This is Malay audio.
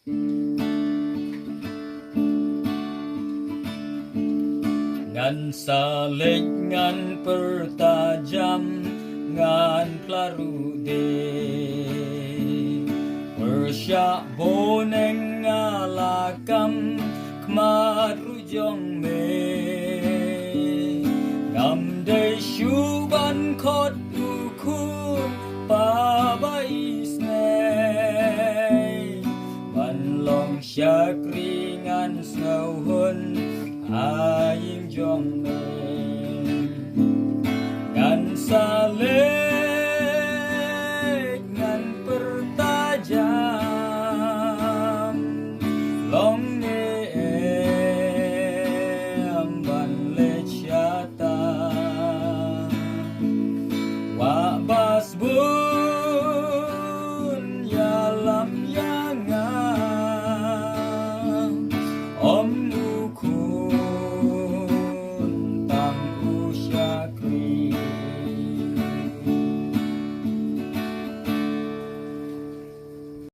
Ngan salik ngan pertajam ngan klarude persyak boneng ngalakam kmat rujong me ngam dei syuban khot uku pabai snei ban long syakri ngan snauhun aying jong me ngan salik ngan pertajam long ne amban lechata wa bas bun yalam yanga om